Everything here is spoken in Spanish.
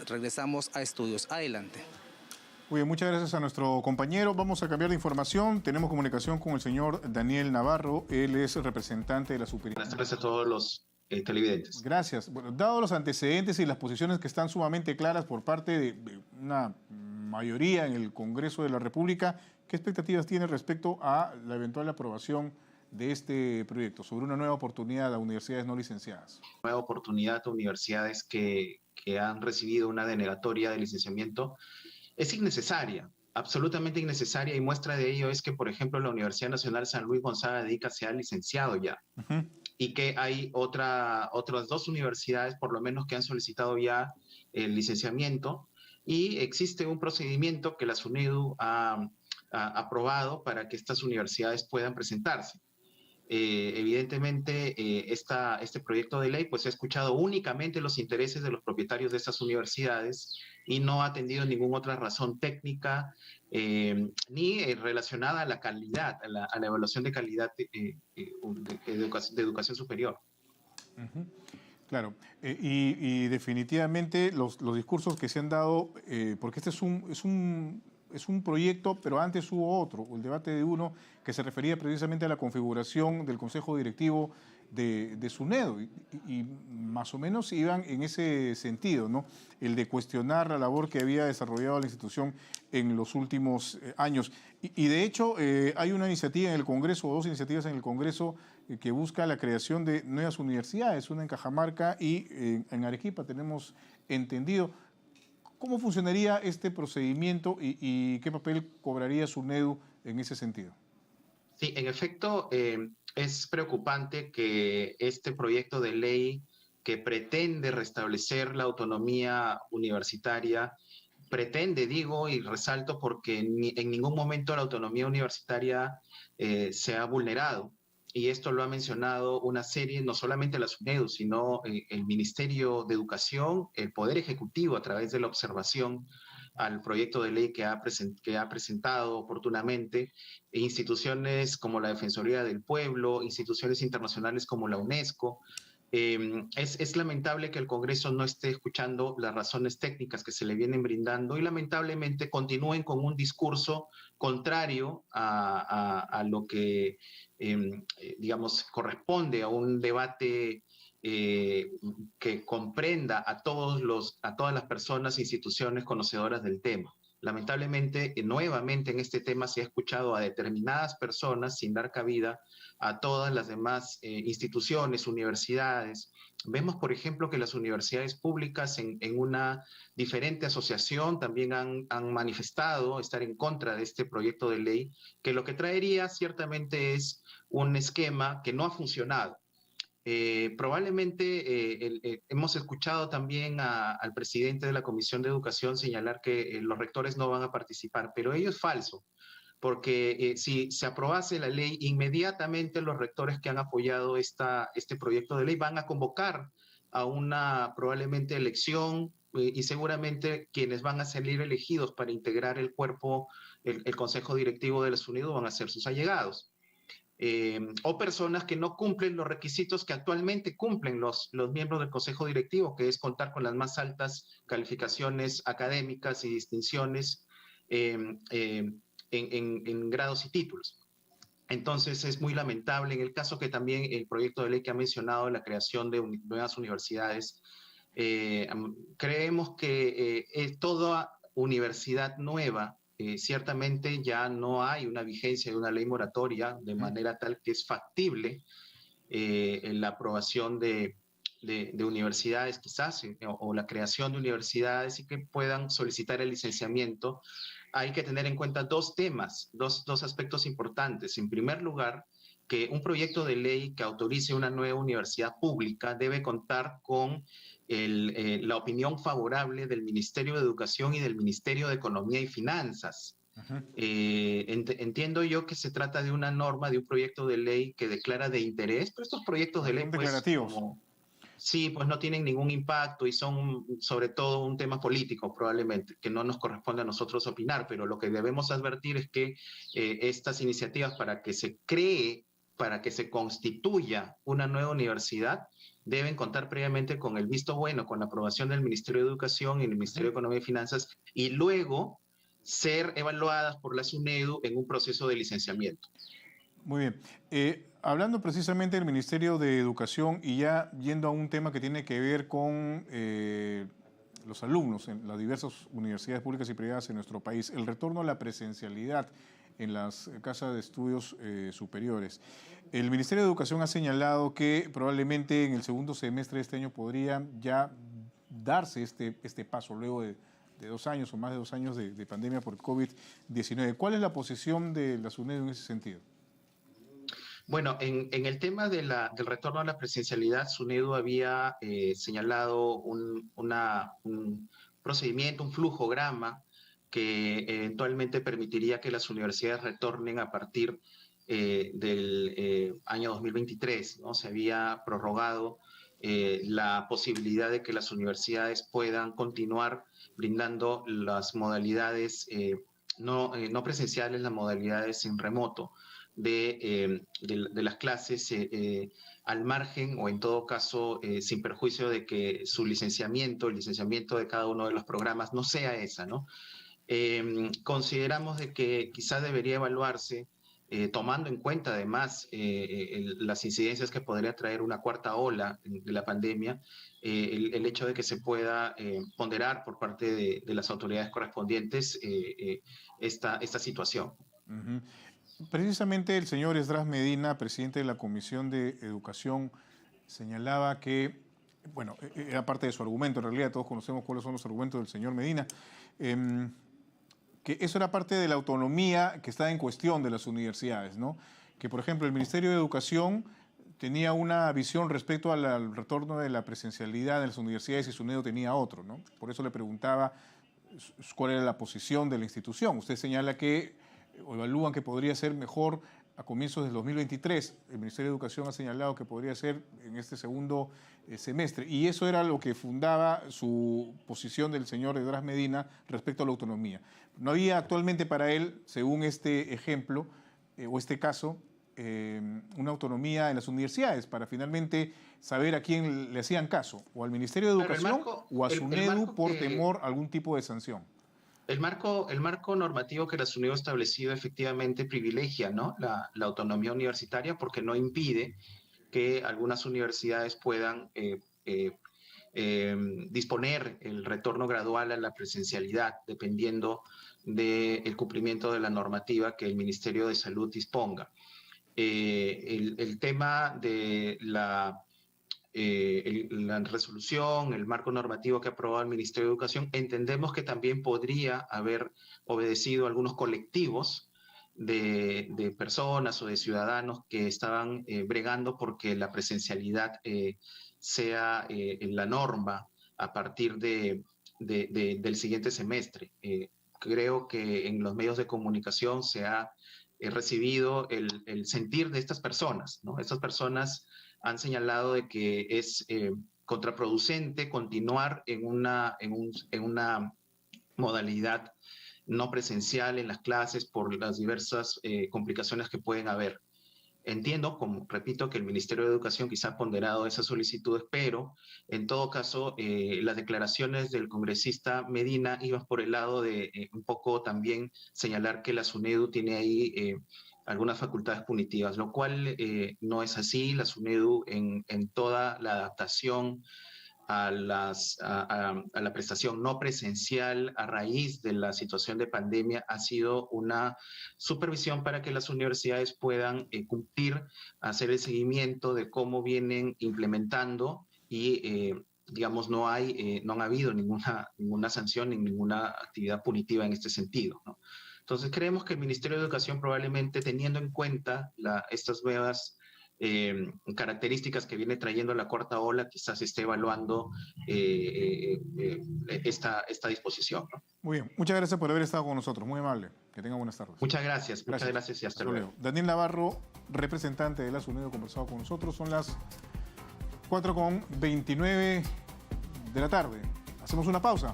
regresamos a estudios. Adelante. Muy bien, muchas gracias a nuestro compañero. Vamos a cambiar de información. Tenemos comunicación con el señor Daniel Navarro. Él es el representante de la Buenas superintendencia. tardes a todos los televidentes. Gracias. Bueno, dado los antecedentes y las posiciones que están sumamente claras por parte de una mayoría en el Congreso de la República, ¿qué expectativas tiene respecto a la eventual aprobación de este proyecto sobre una nueva oportunidad a universidades no licenciadas? Nueva oportunidad a universidades que han recibido una denegatoria de licenciamiento es innecesaria, absolutamente innecesaria, y muestra de ello es que, por ejemplo, la Universidad Nacional San Luis Gonzaga de Ica se ha licenciado ya. Y que hay otras dos universidades, por lo menos, que han solicitado ya el licenciamiento, y existe un procedimiento que la SUNEDU ha aprobado para que estas universidades puedan presentarse. Evidentemente, este proyecto de ley pues ha escuchado únicamente los intereses de los propietarios de estas universidades y no ha atendido ninguna otra razón técnica ni relacionada a la calidad, a la evaluación de calidad de educación superior. Claro, y definitivamente los discursos que se han dado, porque este es un proyecto, pero antes hubo otro, el debate de uno que se refería precisamente a la configuración del Consejo Directivo de SUNEDU, y más o menos iban en ese sentido, ¿no? El de cuestionar la labor que había desarrollado la institución en los últimos años. Y de hecho hay una iniciativa en el Congreso, o dos iniciativas en el Congreso, que busca la creación de nuevas universidades, una en Cajamarca y en Arequipa, tenemos entendido. ¿Cómo funcionaría este procedimiento y qué papel cobraría SUNEDU en ese sentido? Sí, en efecto, es preocupante que este proyecto de ley que pretende restablecer la autonomía universitaria, pretende, digo, y resalto porque en ningún momento la autonomía universitaria se ha vulnerado. Y esto lo ha mencionado una serie, no solamente la SUNEDU, sino el Ministerio de Educación, el Poder Ejecutivo, a través de la observación al proyecto de ley que ha presentado oportunamente, e instituciones como la Defensoría del Pueblo, instituciones internacionales como la UNESCO. Es lamentable que el Congreso no esté escuchando las razones técnicas que se le vienen brindando y lamentablemente continúen con un discurso contrario a lo que, digamos, corresponde a un debate que comprenda a todas las personas e instituciones conocedoras del tema. Lamentablemente, nuevamente en este tema se ha escuchado a determinadas personas sin dar cabida a todas las demás instituciones, universidades. Vemos, por ejemplo, que las universidades públicas en una diferente asociación también han manifestado estar en contra de este proyecto de ley, que lo que traería ciertamente es un esquema que no ha funcionado. Probablemente hemos escuchado también al presidente de la Comisión de Educación señalar que los rectores no van a participar, pero ello es falso, porque si se aprobase la ley, inmediatamente los rectores que han apoyado este proyecto de ley van a convocar a una probablemente elección y seguramente quienes van a salir elegidos para integrar el cuerpo, el Consejo Directivo de la SUNEDU van a ser sus allegados. O personas que no cumplen los requisitos que actualmente cumplen los miembros del Consejo Directivo, que es contar con las más altas calificaciones académicas y distinciones en grados y títulos. Entonces es muy lamentable en el caso que también el proyecto de ley que ha mencionado la creación de nuevas universidades, creemos que toda universidad nueva ciertamente ya no hay una vigencia de una ley moratoria de manera tal que es factible en la aprobación de universidades quizás o la creación de universidades y que puedan solicitar el licenciamiento. Hay que tener en cuenta dos temas, dos aspectos importantes. En primer lugar, que un proyecto de ley que autorice una nueva universidad pública debe contar con la opinión favorable del Ministerio de Educación y del Ministerio de Economía y Finanzas. Entiendo yo que se trata de una norma, de un proyecto de ley que declara de interés, pero estos proyectos de ley, pues, declarativos. Sí, pues no tienen ningún impacto y son sobre todo un tema político probablemente, que no nos corresponde a nosotros opinar, pero lo que debemos advertir es que estas iniciativas para que se cree, para que se constituya una nueva universidad, deben contar previamente con el visto bueno, con la aprobación del Ministerio de Educación y el Ministerio de Economía y Finanzas, y luego ser evaluadas por la SUNEDU en un proceso de licenciamiento. Muy bien. Hablando precisamente del Ministerio de Educación y ya yendo a un tema que tiene que ver con los alumnos en las diversas universidades públicas y privadas en nuestro país, el retorno a la presencialidad en las casas de estudios superiores. El Ministerio de Educación ha señalado que probablemente en el segundo semestre de este año podría ya darse este paso luego de 2 años o más de 2 años de pandemia por COVID-19. ¿Cuál es la posición de la SUNEDU en ese sentido? Bueno, en el tema del retorno a la presencialidad, SUNEDU había señalado un procedimiento, un flujograma que eventualmente permitiría que las universidades retornen a partir del año 2023, ¿no? Se había prorrogado la posibilidad de que las universidades puedan continuar brindando las modalidades no presenciales, las modalidades en remoto de las clases al margen o en todo caso sin perjuicio de que el licenciamiento de cada uno de los programas no sea esa, ¿no? Consideramos de que quizás debería evaluarse, tomando en cuenta además las incidencias que podría traer una cuarta ola de la pandemia, el hecho de que se pueda ponderar por parte de las autoridades correspondientes esta situación. Uh-huh. Precisamente el señor Esdras Medina, presidente de la Comisión de Educación, señalaba que, bueno, era parte de su argumento, en realidad todos conocemos cuáles son los argumentos del señor Medina, que eso era parte de la autonomía que está en cuestión de las universidades, ¿no? Que, por ejemplo, el Ministerio de Educación tenía una visión respecto al retorno de la presencialidad en las universidades y SUNEDU tenía otro, ¿no? Por eso le preguntaba cuál era la posición de la institución. Usted señala que o evalúan que podría ser mejor a comienzos del 2023. El Ministerio de Educación ha señalado que podría ser en este segundo semestre. Y eso era lo que fundaba su posición del señor Esdras Medina respecto a la autonomía. No había actualmente para él, según este ejemplo o este caso, una autonomía en las universidades para finalmente saber a quién le hacían caso, o al Ministerio de Educación o a SUNEDU por temor a algún tipo de sanción. El marco normativo que la SUNEDU ha establecido efectivamente privilegia, ¿no?, la autonomía universitaria porque no impide que algunas universidades puedan disponer el retorno gradual a la presencialidad dependiendo del cumplimiento de la normativa que el Ministerio de Salud disponga. El tema de la resolución, el marco normativo que ha aprobado el Ministerio de Educación, entendemos que también podría haber obedecido a algunos colectivos de personas o de ciudadanos que estaban bregando porque la presencialidad sea la norma a partir del siguiente semestre. Creo que en los medios de comunicación se ha recibido el sentir de estas personas, ¿no? Estas personas han señalado de que es contraproducente continuar en una modalidad no presencial en las clases por las diversas complicaciones que pueden haber. Entiendo, como repito, que el Ministerio de Educación quizá ha ponderado esas solicitudes, pero en todo caso las declaraciones del congresista Medina iban por el lado de un poco también señalar que la SUNEDU tiene ahí algunas facultades punitivas, lo cual no es así. La SUNEDU en toda la adaptación a la prestación no presencial a raíz de la situación de pandemia ha sido una supervisión para que las universidades puedan cumplir, hacer el seguimiento de cómo vienen implementando y digamos no han habido ninguna sanción ni ninguna actividad punitiva en este sentido, ¿no? Entonces creemos que el Ministerio de Educación probablemente teniendo en cuenta estas nuevas características que viene trayendo la cuarta ola, quizás esté evaluando esta disposición, ¿no? Muy bien, muchas gracias por haber estado con nosotros, muy amable, que tengan buenas tardes. Muchas gracias y hasta luego. Daniel Navarro, representante de la SUNEDU, conversado con nosotros, son las 4:29 de la tarde. Hacemos una pausa.